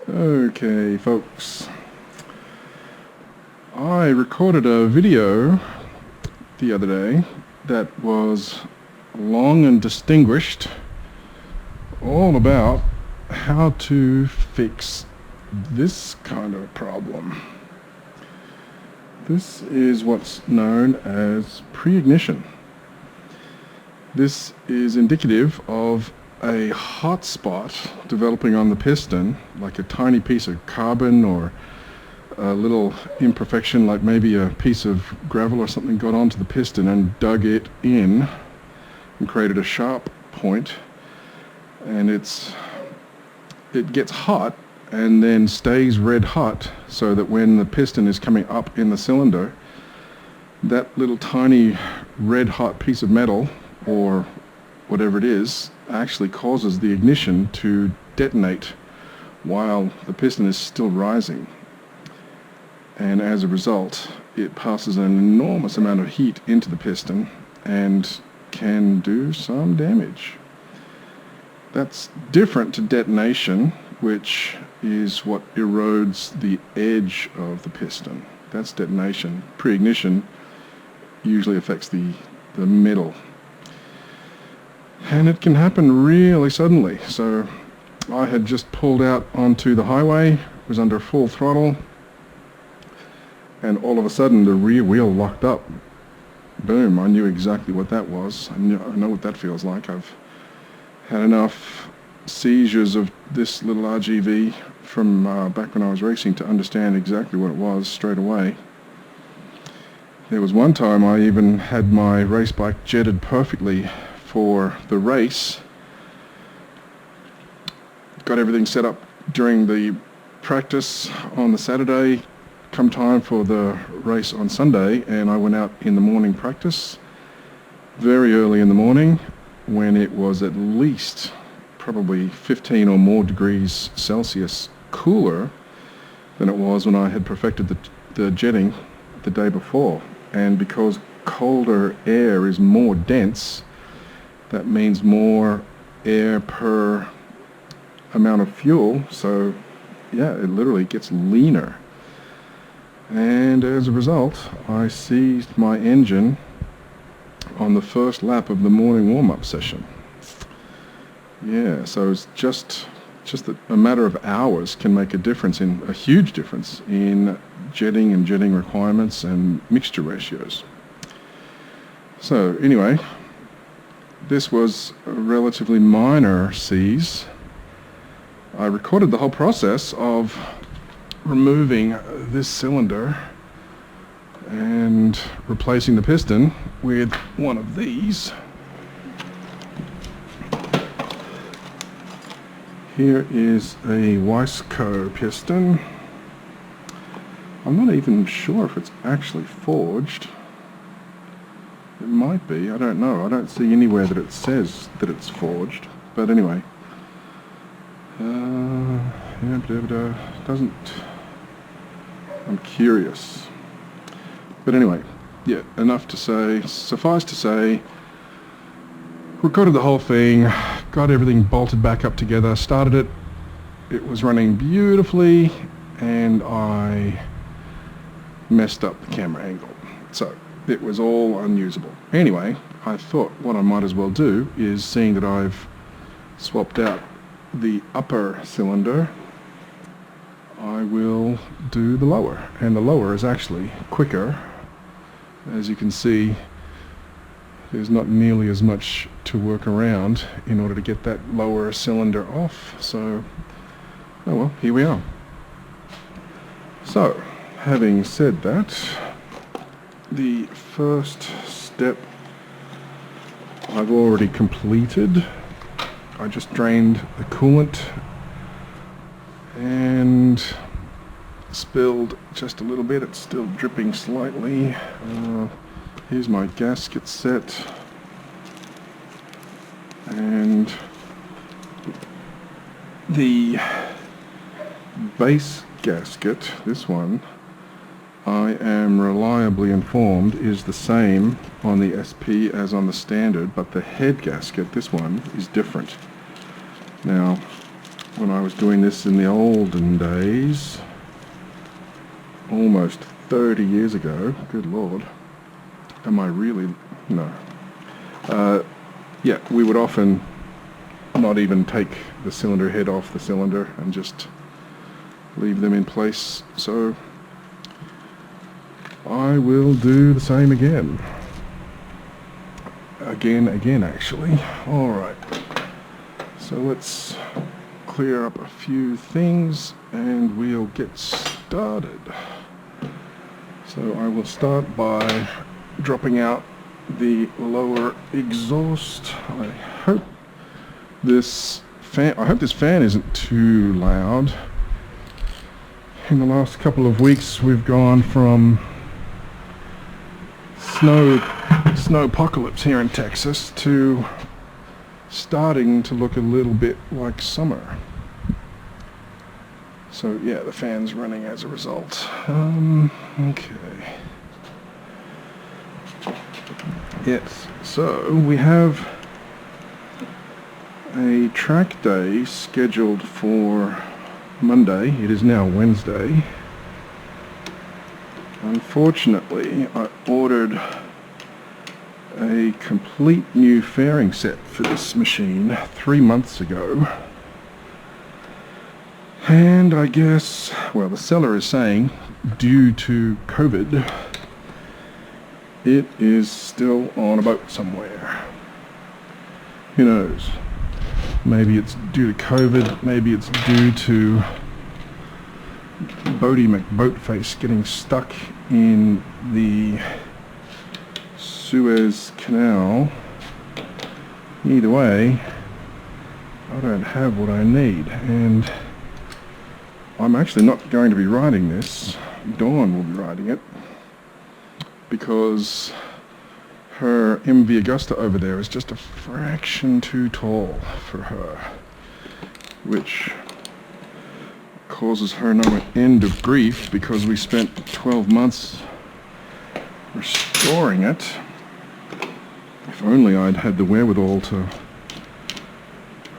Okay, folks, I recorded a video the other day that was long and distinguished, all about how to fix this kind of problem. This is what's known as pre-ignition. This is indicative of a hot spot developing on the piston, like a tiny piece of carbon or a little imperfection, like maybe a piece of gravel or something got onto the piston and dug it in and created a sharp point, and it gets hot and then stays red hot, so that when the piston is coming up in the cylinder, that little tiny red hot piece of metal or whatever it is actually causes the ignition to detonate while the piston is still rising, and as a result it passes an enormous amount of heat into the piston and can do some damage. That's different to detonation, which is what erodes the edge of the piston. That's detonation. Pre-ignition usually affects the middle. And it can happen really suddenly. So I had just pulled out onto the highway, was under full throttle, and all of a sudden the rear wheel locked up. Boom, I knew exactly what that was. I know what that feels like. I've had enough seizures of this little RGV from back when I was racing to understand exactly what it was straight away. There was one time I even had my race bike jetted perfectly for the race. Got everything set up during the practice on the Saturday, come time for the race on Sunday, and I went out in the morning practice very early in the morning when it was at least probably 15 or more degrees Celsius cooler than it was when I had perfected the jetting the day before. And because colder air is more dense, that means more air per amount of fuel, so yeah, it literally gets leaner. And as a result, I seized my engine on the first lap of the morning warm-up session. Yeah, so it's just that a matter of hours can make a huge difference in jetting and jetting requirements and mixture ratios. So anyway, this was a relatively minor seize. I recorded the whole process of removing this cylinder and replacing the piston with one of these. Here is a Wiseco piston. I'm not even sure if it's actually forged. It might be, I don't know. I don't see anywhere that it says that it's forged. But anyway. Doesn't... I'm curious. But anyway, yeah, suffice to say, recorded the whole thing, got everything bolted back up together, started it. It was running beautifully, and I messed up the camera angle. So it was all unusable. Anyway, I thought what I might as well do is, seeing that I've swapped out the upper cylinder, I will do the lower. And the lower is actually quicker. As you can see, there's not nearly as much to work around in order to get that lower cylinder off. So, oh well, here we are. So, having said that, the first step I've already completed. I just drained the coolant and spilled just a little bit. It's still dripping slightly. Here's my gasket set, and the base gasket, this one, I am reliably informed is the same on the SP as on the standard, but the head gasket, this one, is different. Now, when I was doing this in the olden days, almost 30 years ago. Good Lord. Am I really? No. Yeah, we would often not even take the cylinder head off the cylinder and just leave them in place. So I will do the same again. Again actually. Alright. So let's clear up a few things and we'll get started. So I will start by dropping out the lower exhaust. I hope this fan isn't too loud. In the last couple of weeks we've gone from snow apocalypse here in Texas to starting to look a little bit like summer. So yeah, the fan's running as a result. Okay. Yes, so we have a track day scheduled for Monday. It is now Wednesday. Unfortunately, I ordered a complete new fairing set for this machine 3 months ago. And I guess, well, the seller is saying, due to COVID, it is still on a boat somewhere. Who knows? Maybe it's due to COVID, maybe it's due to Bodie McBoatface getting stuck in the Suez Canal. Either way, I don't have what I need, and I'm actually not going to be riding this. Dawn will be riding it, because her MV Augusta over there is just a fraction too tall for her, which causes her no end of grief because we spent 12 months restoring it. If only I'd had the wherewithal to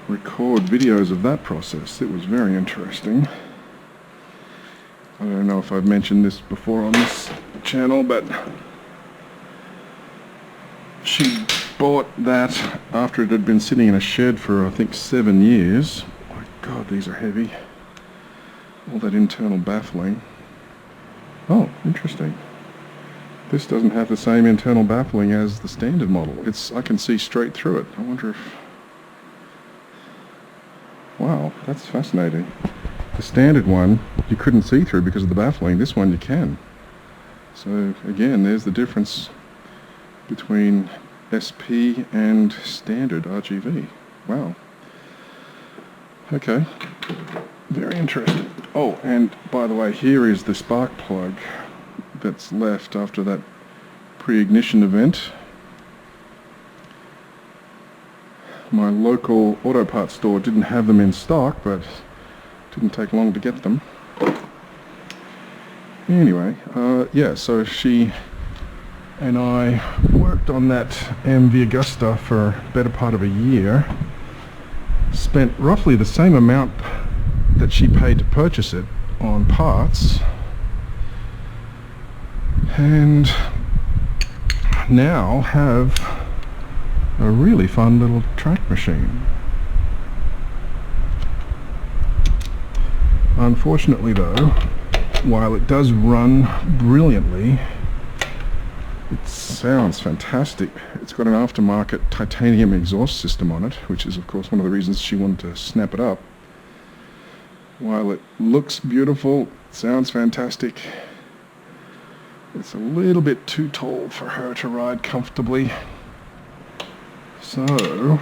record videos of that process. It was very interesting. I don't know if I've mentioned this before on this channel, but she bought that after it had been sitting in a shed for I think 7 years. My God, these are heavy. All that internal baffling. Oh, interesting. This doesn't have the same internal baffling as the standard model. I can see straight through it. I wonder if... Wow, that's fascinating. The standard one you couldn't see through because of the baffling. This one you can. So again, there's the difference between SP and standard RGV. Wow. Okay. Very interesting. Oh, and by the way, here is the spark plug that's left after that pre-ignition event. My local auto parts store didn't have them in stock, but it didn't take long to get them. Anyway, yeah, so she and I worked on that MV Augusta for a better part of a year. Spent roughly the same amount that she paid to purchase it on parts, and now have a really fun little track machine. Unfortunately though, while it does run brilliantly, it sounds fantastic. It's got an aftermarket titanium exhaust system on it, which is of course one of the reasons she wanted to snap it up. While it looks beautiful, it sounds fantastic, it's a little bit too tall for her to ride comfortably. So,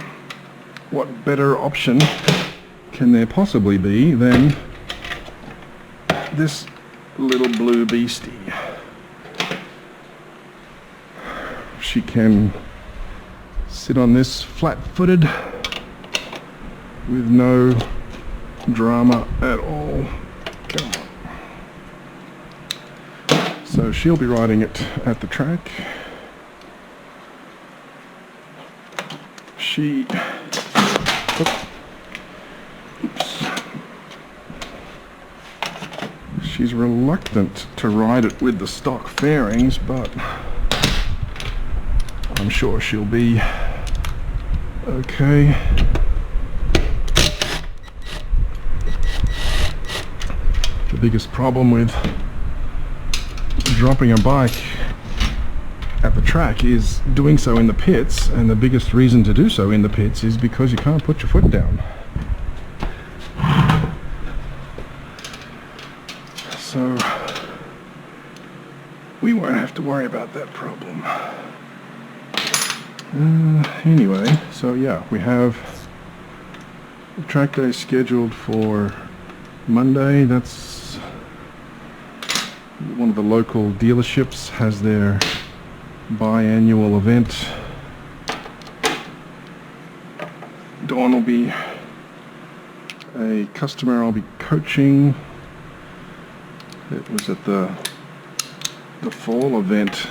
what better option can there possibly be than this little blue beastie? She can sit on this flat-footed with no drama at all. Come on. So she'll be riding it at the track. Oops. she's reluctant to ride it with the stock fairings, but I'm sure she'll be okay. The biggest problem with dropping a bike at the track is doing so in the pits, and the biggest reason to do so in the pits is because you can't put your foot down. So we won't have to worry about that problem. Anyway, so yeah, we have a track day scheduled for Monday. That's one of the local dealerships has their biannual event. Dawn will be a customer I'll be coaching. It was at the fall event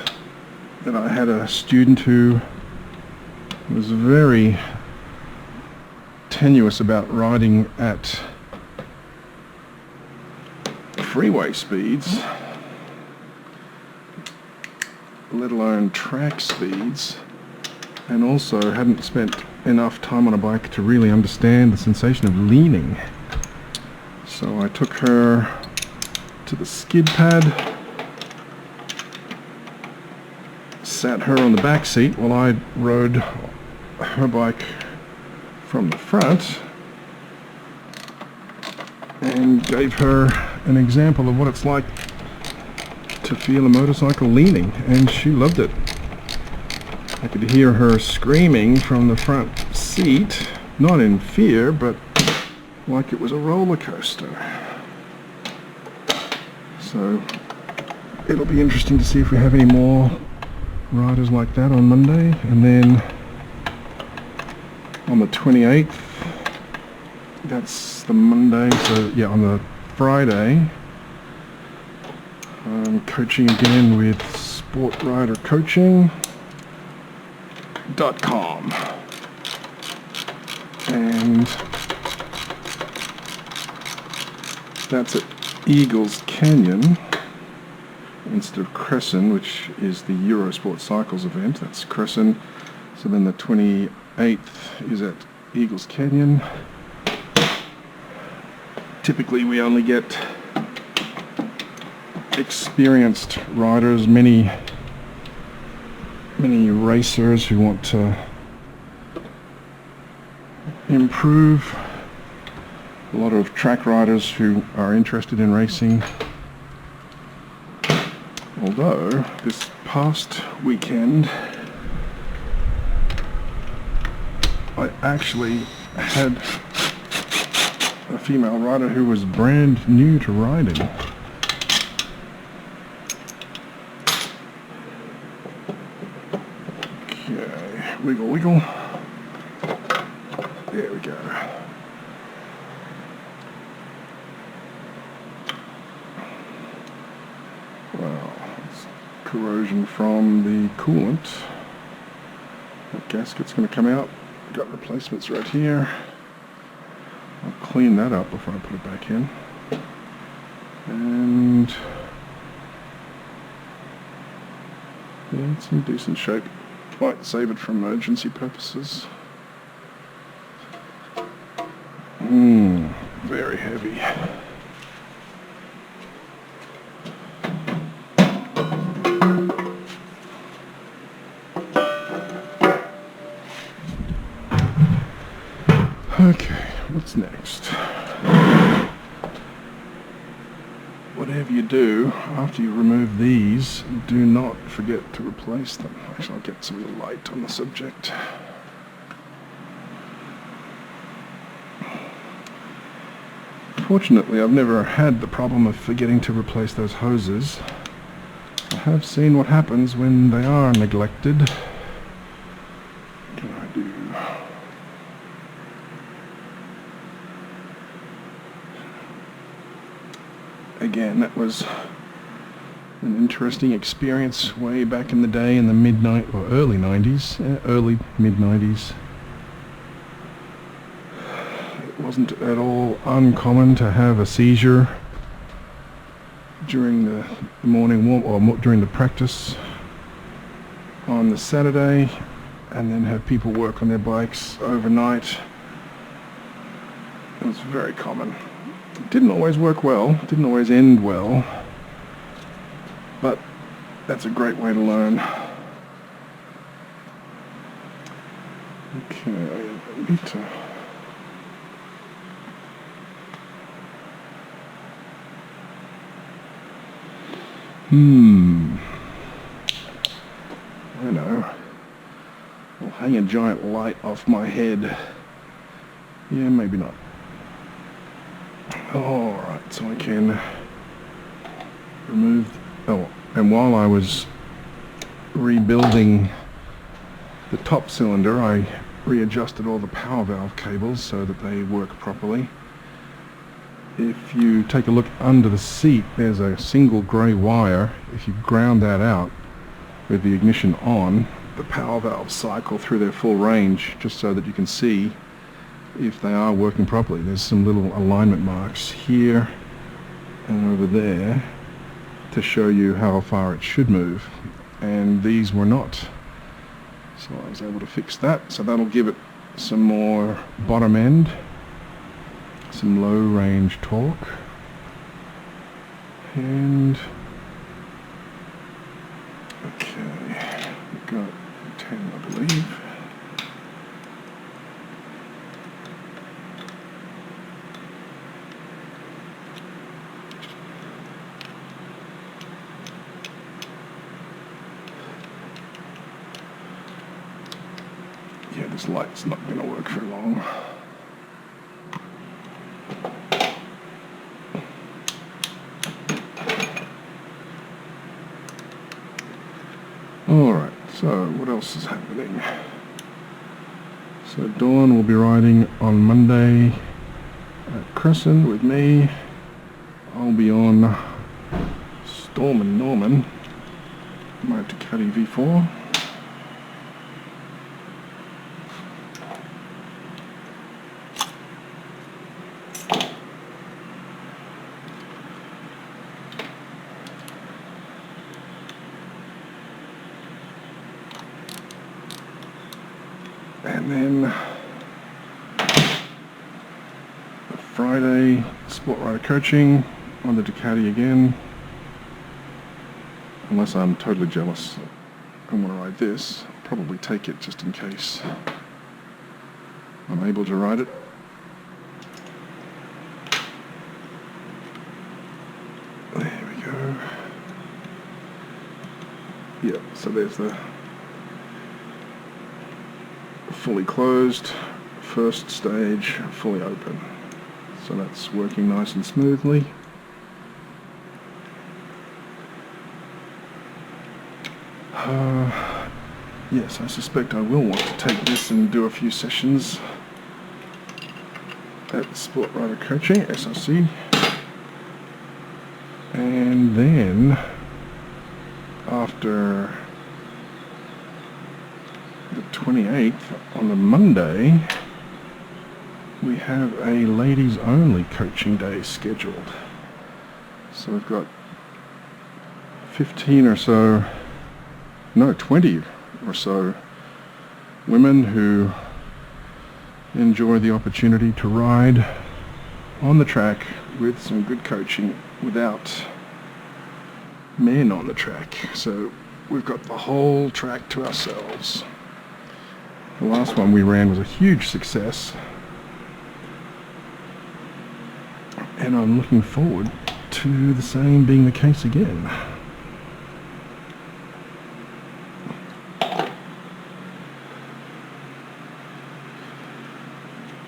that I had a student who was very tenuous about riding at freeway speeds, let alone track speeds, and also hadn't spent enough time on a bike to really understand the sensation of leaning. So I took her to the skid pad, sat her on the back seat while I rode her bike from the front, and gave her an example of what it's like to feel a motorcycle leaning, and she loved it. I could hear her screaming from the front seat, not in fear, but like it was a roller coaster. So it'll be interesting to see if we have any more riders like that on Monday. And then on the 28th, that's the Monday, so yeah, on the Friday, I'm coaching again with sportridercoaching.com, and that's at Eagles Canyon instead of Crescent, which is the Eurosport Cycles event. That's Crescent. So then the 28th is at Eagles Canyon. Typically we only get experienced riders, many racers who want to improve, a lot of track riders who are interested in racing. Although this past weekend I actually had a female rider who was brand new to riding. Okay, wiggle wiggle. There we go. Well, it's corrosion from the coolant. That gasket's going to come out. Got replacements right here. I'll clean that up before I put it back in. And yeah, it's in decent shape. Might save it for emergency purposes. Very heavy. Okay, what's next? Whatever you do, after you remove these, do not forget to replace them. Actually, I'll get some light on the subject. Fortunately, I've never had the problem of forgetting to replace those hoses. I have seen what happens when they are neglected. What can I do? Again, that was an interesting experience way back in the day in the early 90s, early mid-90s. It wasn't at all uncommon to have a seizure during the morning warm, or during the practice on the Saturday, and then have people work on their bikes overnight. It was very common. It didn't always work well, didn't always end well, but that's a great way to learn. Okay, I need to... I know. I'll hang a giant light off my head. Yeah, maybe not. Alright, so I can remove... Oh, and while I was rebuilding the top cylinder, I readjusted all the power valve cables so that they work properly. If you take a look under the seat, there's a single grey wire. If you ground that out with the ignition on, the power valves cycle through their full range, just so that you can see if they are working properly. There's some little alignment marks here and over there to show you how far it should move, and these were not. So I was able to fix that, so that'll give it some more bottom end, some low range torque, and okay, we've got 10, I believe. Yeah, this light's not going to work for long. Alright, so what else is happening? So Dawn will be riding on Monday at Crescent with me. I'll be on Storm and Norman, my Ducati V4. And then Friday, Sport Rider coaching on the Ducati again. Unless I'm totally jealous and want to ride this, I'll probably take it just in case I'm able to ride it. There we go. Yeah, so there's the fully closed, first stage fully open. So that's working nice and smoothly. Yes, I suspect I will want to take this and do a few sessions at Sport Rider Coaching, SRC. And then after the 28th, on the Monday, we have a ladies only coaching day scheduled. So we've got 15 or so, no, 20 or so women who enjoy the opportunity to ride on the track with some good coaching without men on the track. So we've got the whole track to ourselves. The last one we ran was a huge success, and I'm looking forward to the same being the case again.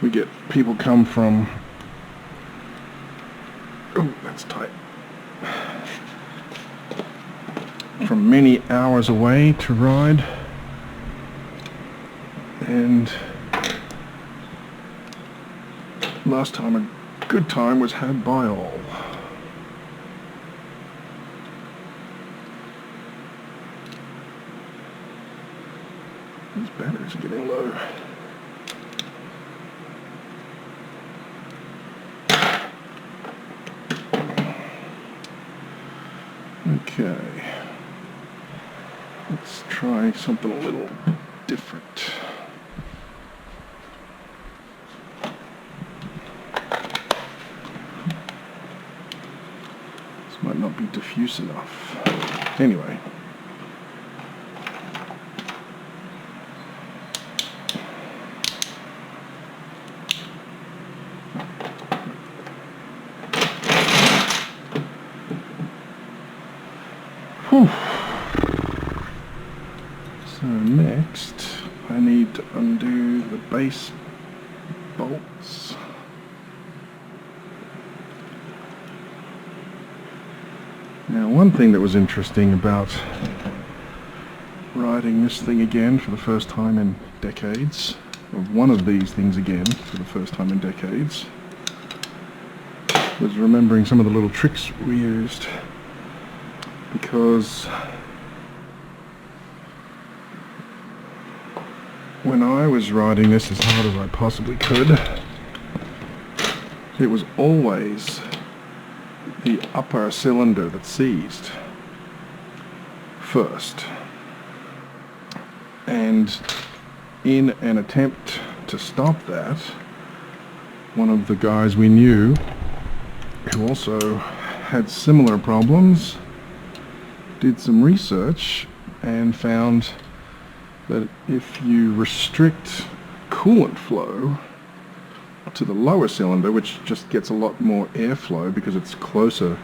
We get people come from, oh, that's tight, from many hours away to ride, and last time a good time was had by all. These batteries are getting low. Okay, let's try something a little different. This might not be diffuse enough. Anyway. Whew. So next I need to undo the base bolts. Now, one thing that was interesting about riding this thing again for the first time in decades, or one of these things again for the first time in decades, was remembering some of the little tricks we used. Because when I was riding this as hard as I possibly could, it was always the upper cylinder that seized first. And in an attempt to stop that, one of the guys we knew who also had similar problems did some research and found that if you restrict coolant flow to the lower cylinder, which just gets a lot more airflow because it's closer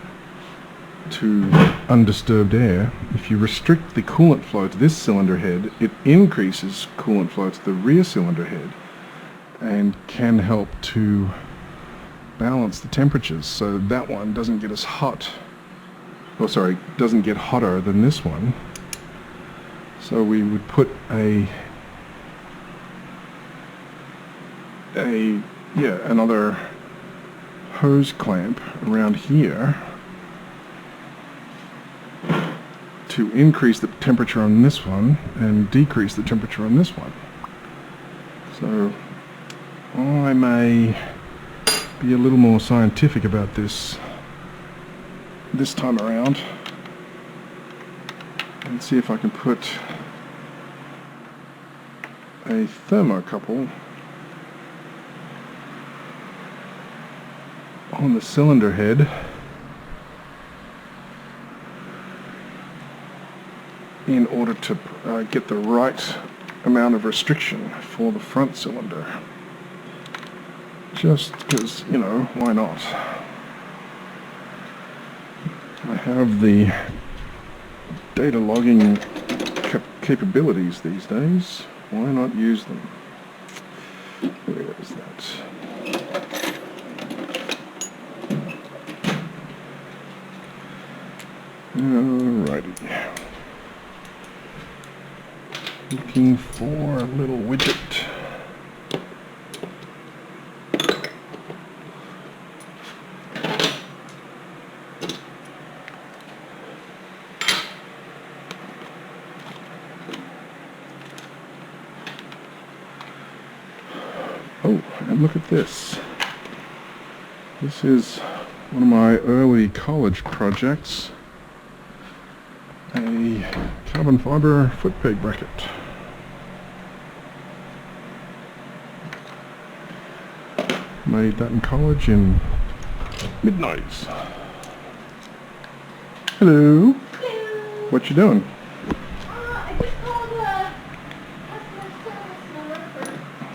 to undisturbed air, if you restrict the coolant flow to this cylinder head, it increases coolant flow to the rear cylinder head and can help to balance the temperatures so that one doesn't get as hot. Oh, sorry, doesn't get hotter than this one. So we would put another hose clamp around here to increase the temperature on this one and decrease the temperature on this one. So I may be a little more scientific about this time around and see if I can put a thermocouple on the cylinder head in order to get the right amount of restriction for the front cylinder. Just because, you know, why not? I have the data logging capabilities these days. Why not use them? Where is that? Alrighty. Looking for a little widget. Oh, and look at this. This is one of my early college projects. A carbon fiber foot peg bracket. Made that in college in mid-90s. Hello. Hello. What you doing? I just called customer service number for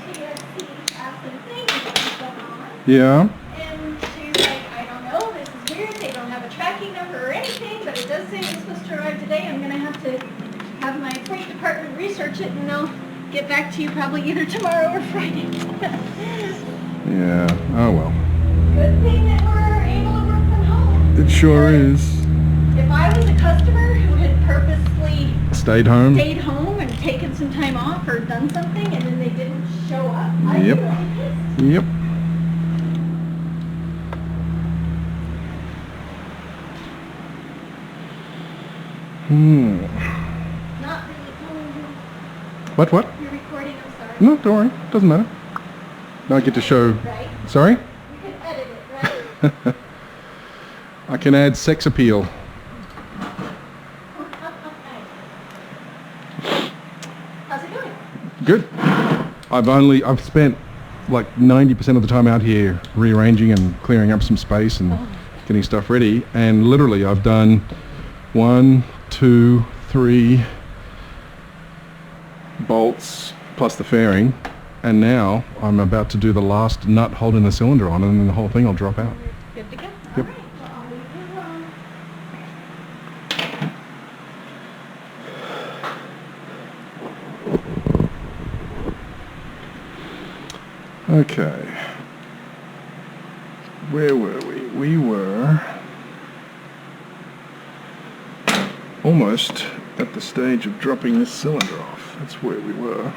TSC asking things what's going on. Yeah. And she's like, I don't know, this is weird, they don't have a tracking number or anything, but it does say it's supposed to arrive today. I'm going to have my freight department research it, and they'll get back to you probably either tomorrow or Friday. Yeah. Oh well. Good thing that we're able to work from home. It sure is. If I was a customer who had purposely Stayed home. and taken some time off or done something and then they didn't show up, I'd Yep. be really pissed. Yep. Not really. What? You're recording, I'm sorry. No, don't worry. Doesn't matter. Now I get to show. Right? Sorry? You can edit it, right? I can add sex appeal. Good. I've spent like 90% of the time out here rearranging and clearing up some space and getting stuff ready, and literally I've done 1, 2, 3 bolts plus the fairing, and now I'm about to do the last nut holding the cylinder on, and then the whole thing will drop out. Good to go. Yep. All right. Well, I'll leave you alone. Okay. Where were we? We were almost at the stage of dropping this cylinder off. That's where we were.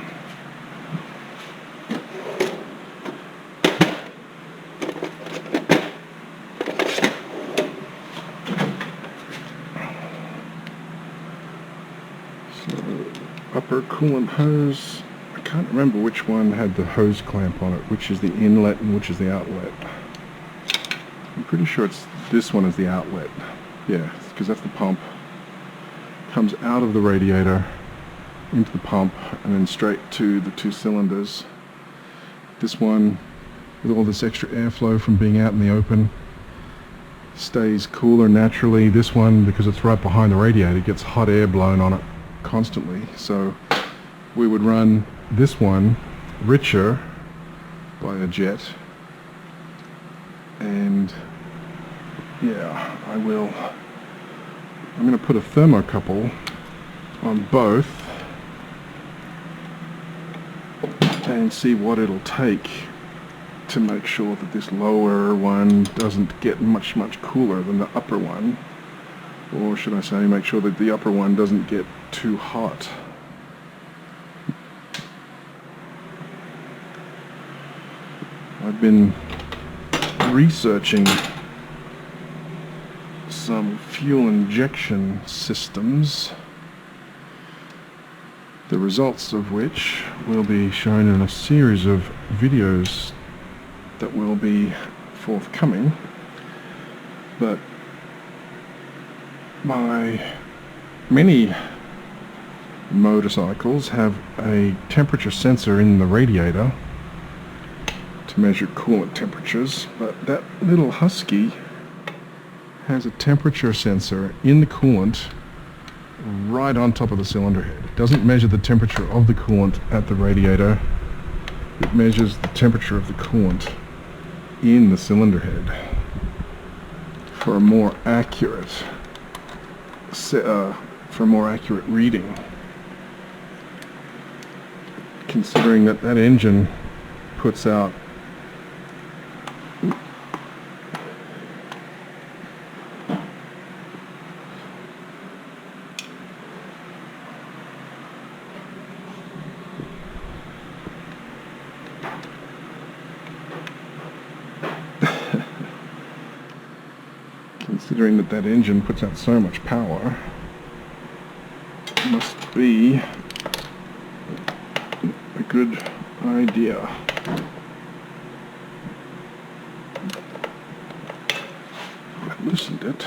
So, upper coolant hose. I can't remember which one had the hose clamp on it, which is the inlet and which is the outlet. I'm pretty sure it's this one is the outlet. Yeah, because that's the pump. Comes out of the radiator into the pump and then straight to the 2 cylinders. This one, with all this extra airflow from being out in the open, stays cooler naturally. This one, because it's right behind the radiator, gets hot air blown on it constantly. So we would run this one richer by a jet, and yeah, I'm going to put a thermocouple on both and see what it'll take to make sure that this lower one doesn't get much cooler than the upper one, or should I say make sure that the upper one doesn't get too hot. I've been researching some fuel injection systems, the results of which will be shown in a series of videos that will be forthcoming. But many motorcycles have a temperature sensor in the radiator to measure coolant temperatures, but that little Husky has a temperature sensor in the coolant right on top of the cylinder head. It doesn't measure the temperature of the coolant at the radiator, it measures the temperature of the coolant in the cylinder head for a more accurate reading, considering that engine puts out that engine puts out so much power, it must be a good idea. I loosened it.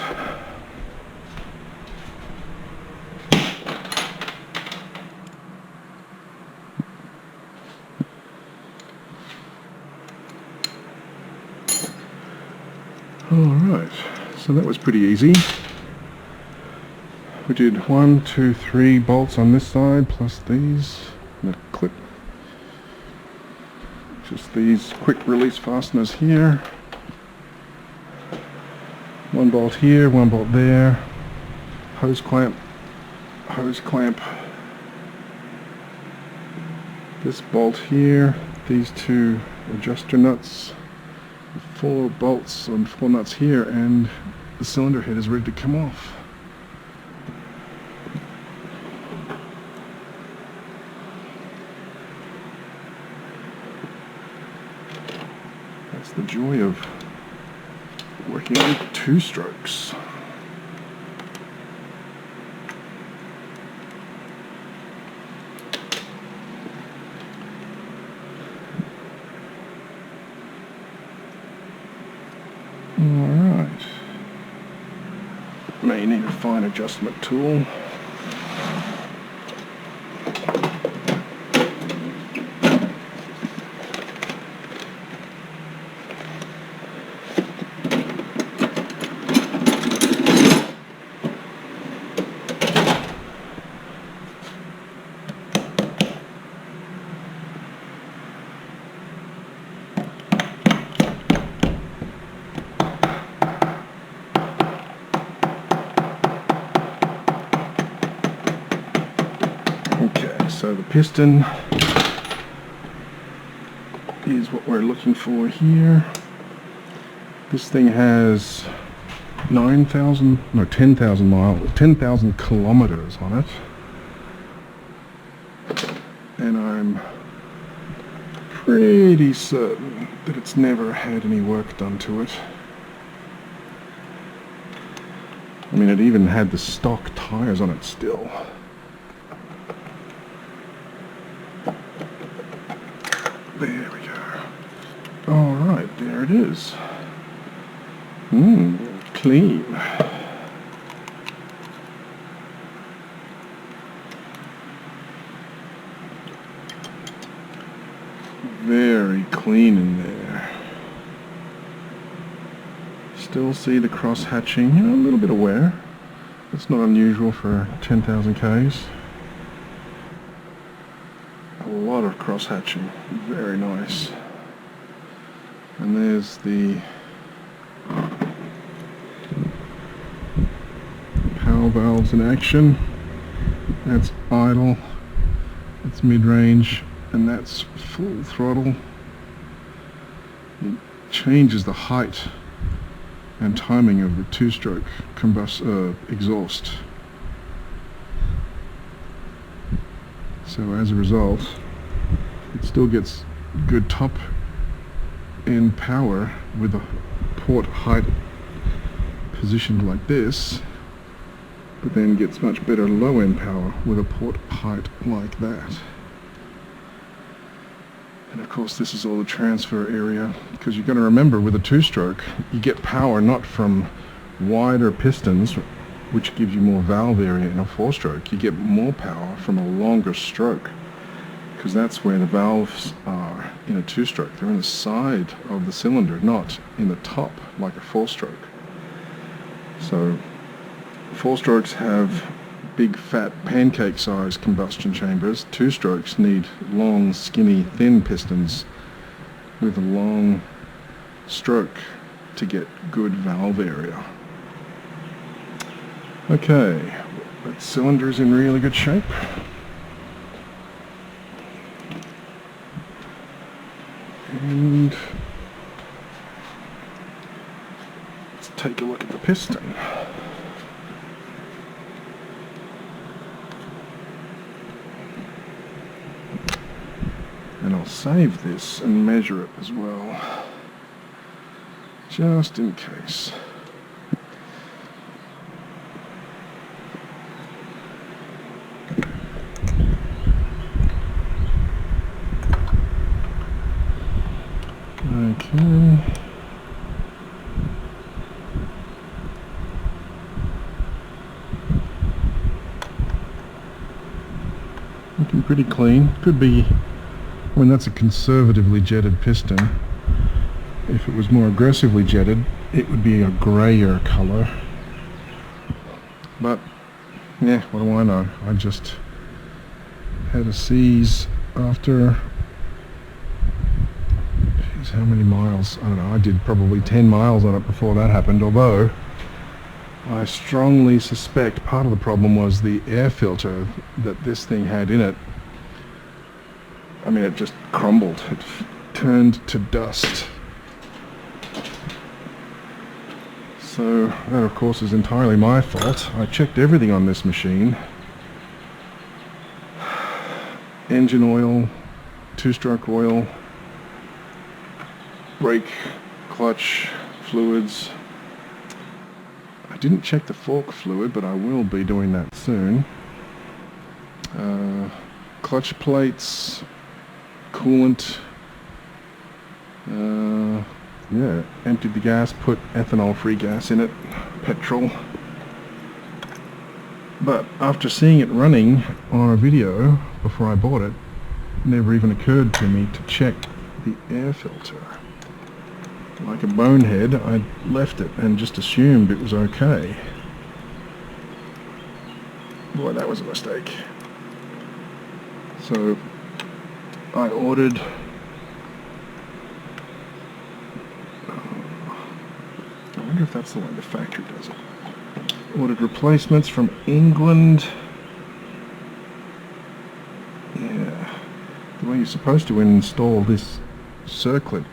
All right. So that was pretty easy. We did 1, 2, 3 bolts on this side, plus these, and a clip. Just these quick release fasteners here. 1 bolt here, 1 bolt there. Hose clamp. This bolt here, these 2 adjuster nuts. 4 bolts and 4 nuts here, and the cylinder head is ready to come off. That's the joy of working on 2 strokes. Alright, may need a fine adjustment tool. So the piston is what we're looking for here. This thing has 10,000 kilometers on it. And I'm pretty certain that it's never had any work done to it. I mean, it even had the stock tires on it still. There we go. Alright, there it is. Clean. Very clean in there. Still see the cross hatching, a little bit of wear. It's not unusual for 10,000 Ks. A lot of cross hatching, very nice. And there's the power valves in action. That's idle, that's mid-range, and that's full throttle. It changes the height and timing of the two-stroke exhaust. So as a result, it still gets good top end power with a port height positioned like this, but then gets much better low end power with a port height like that. And of course this is all the transfer area, because you've got to remember with a two-stroke you get power not from wider pistons, which gives you more valve area. In a four-stroke you get more power from a longer stroke, because that's where the valves are in a two-stroke. They're in the side of the cylinder, not in the top like a four-stroke. So four-strokes have big fat pancake sized combustion chambers. Two-strokes need long skinny thin pistons with a long stroke to get good valve area. Okay, that cylinder's in really good shape. And let's take a look at the piston. And I'll save this and measure it as well, just in case. Okay. Looking pretty clean. Could be, I mean, that's a conservatively jetted piston. If it was more aggressively jetted, it would be a grayer color. But, yeah, what do I know? I just had a seize after, geez, how many miles? I don't know, I did probably 10 miles on it before that happened, although I strongly suspect part of the problem was the air filter that this thing had in it. I mean, it just crumbled. It turned to dust. So that, of course, is entirely my fault. I checked everything on this machine. Engine oil, two-stroke oil, brake, clutch, fluids. I didn't check the fork fluid, but I will be doing that soon. Clutch plates, coolant. Yeah, emptied the gas, put ethanol-free gas in it, petrol. But after seeing it running on a video before I bought it, it never even occurred to me to check the air filter. Like a bonehead, I left it and just assumed it was okay. Boy, that was a mistake. So I ordered I wonder if that's the way the factory does it. Ordered replacements from England. the way you're supposed to install this circlet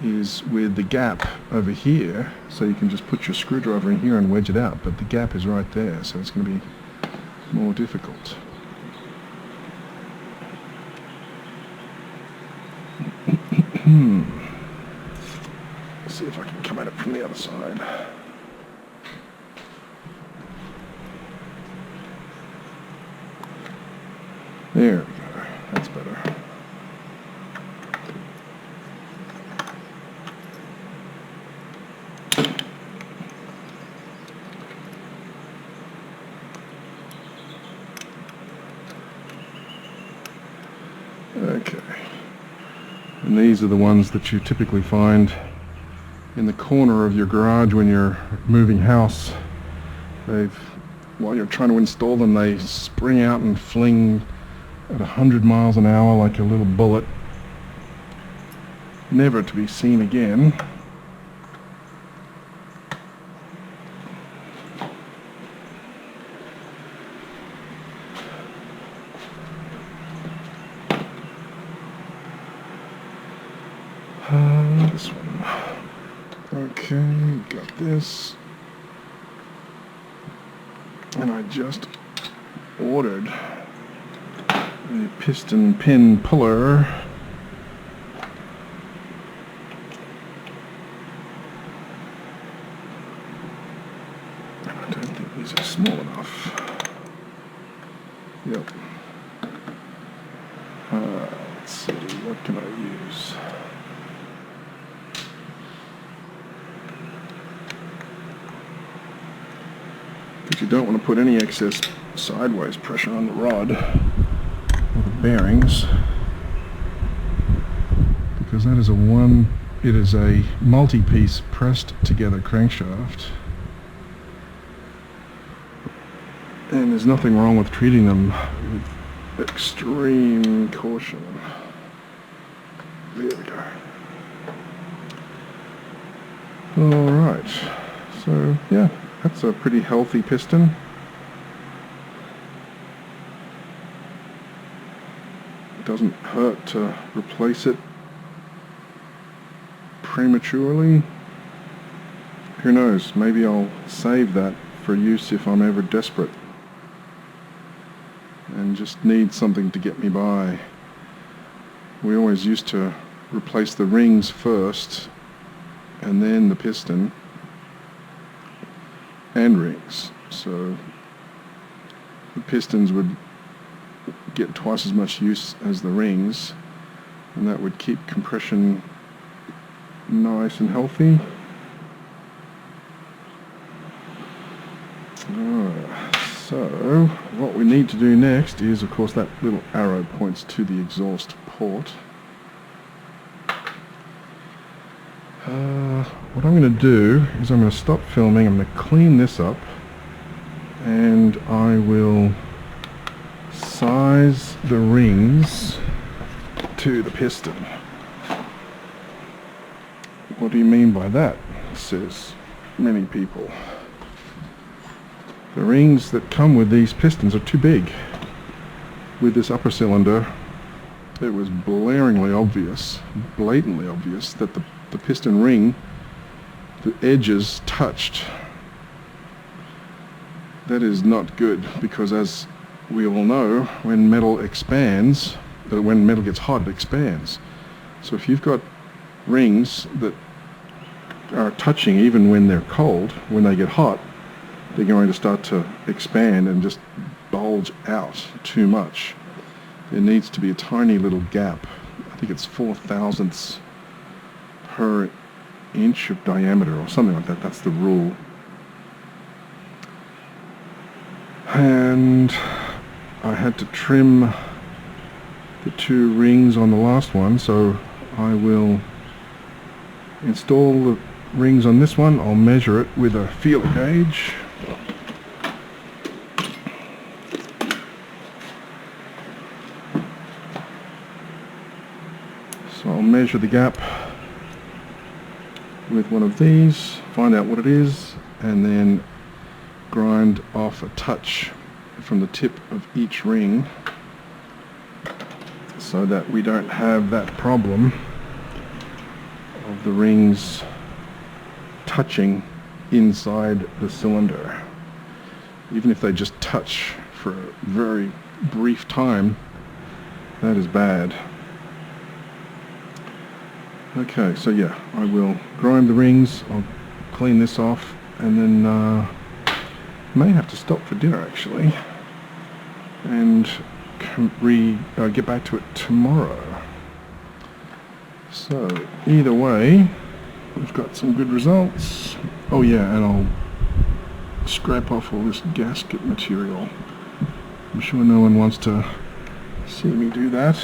is with the gap over here, so you can just put your screwdriver in here and wedge it out, but the gap is right there, so it's going to be more difficult. Let's see if I can come at it from the other side. There we go, that's better. Okay, and these are the ones that you typically find in the corner of your garage when you're moving house. While you're trying to install them, they spring out and fling at 100 miles an hour like a little bullet, never to be seen again. This one. Okay, got this. And I just ordered a piston pin puller. I don't think these are small enough. Yep. Let's see, what can I use? Because you don't want to put any excess sideways pressure on the rod or the bearings, because that is it is a multi-piece pressed together crankshaft, and there's nothing wrong with treating them with extreme caution. There we go. Alright, so yeah, that's a pretty healthy piston. It doesn't hurt to replace it prematurely. Who knows, maybe I'll save that for use if I'm ever desperate and just need something to get me by. We always used to replace the rings first and then the piston and rings, so the pistons would get twice as much use as the rings, and that would keep compression nice and healthy. So what we need to do next is, of course, that little arrow points to the exhaust port. What I'm going to do is I'm going to stop filming, I'm going to clean this up, and I will size the rings to the piston. What do you mean by that? Says many people. The rings that come with these pistons are too big. With this upper cylinder, it was blatantly obvious that the piston ring, the edges touched. That is not good, because as we all know, when metal expands, when metal gets hot, it expands. So if you've got rings that are touching even when they're cold, when they get hot, they're going to start to expand and just bulge out too much. There needs to be a tiny little gap. I think it's 0.004 per inch of diameter or something like that. That's the rule. And I had to trim the two rings on the last one, so I will install the rings on this one. I'll measure it with a feeler gauge. So I'll measure the gap with one of these, find out what it is, and then grind off a touch from the tip of each ring. so that we don't have that problem of the rings touching inside the cylinder. Even if they just touch for a very brief time, that is bad. Okay, so yeah, I will grind the rings, I'll clean this off, and then may have to stop for dinner actually, and get back to it tomorrow. So either way, we've got some good results. Oh yeah, and I'll scrape off all this gasket material. I'm sure no one wants to see me do that,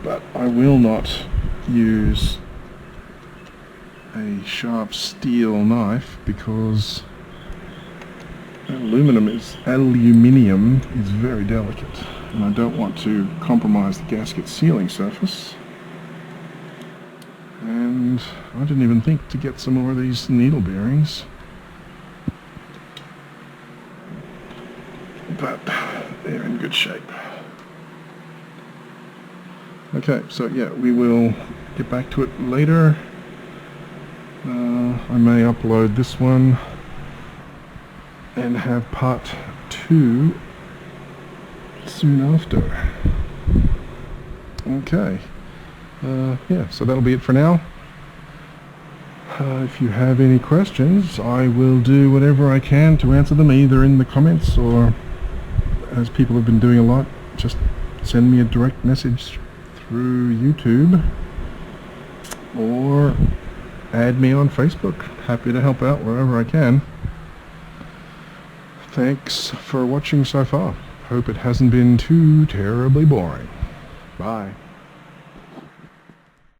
but I will not use a sharp steel knife because aluminium is very delicate, and I don't want to compromise the gasket sealing surface. And I didn't even think to get some more of these needle bearings, but they're in good shape. Okay, so yeah, we will get back to it later. I may upload this one and have part 2 soon after. Okay, yeah, so that'll be it for now. If you have any questions, I will do whatever I can to answer them, either in the comments or, as people have been doing a lot, just send me a direct message through YouTube or add me on Facebook. Happy to help out wherever I can. Thanks for watching so far. Hope it hasn't been too terribly boring. Bye.